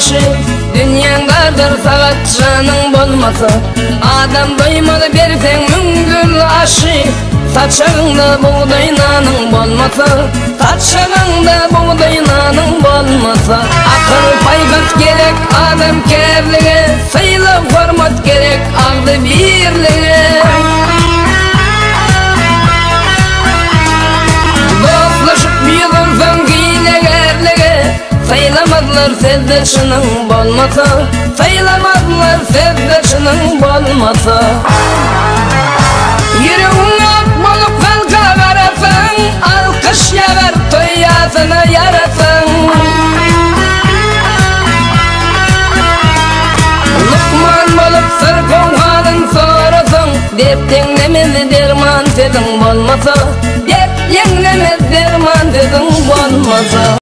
aşı, dünyandadır sagat canın bolmasa. Adam doymadı bersen müngül aşı, saçağında buğday nanın bolmasa. Saçağında buğday nanın bolmasa. Akıl paygat gerek adam kerlige, sayılı format gerek ağdı birlige. Dostlaşıp büyüdürsen giyilegerlige, sayılamazlar sevdaşının bolmasa. Sayılamazlar sevdaşının bolmasa. Yüreğin ak bolup halka karasın, alkış yağar toyasına yarasın. Lukman bolup sır konğanın sorasın, dep dinlemez derman dedin bolmasa. Dep dinlemez derman dedin bolmasa.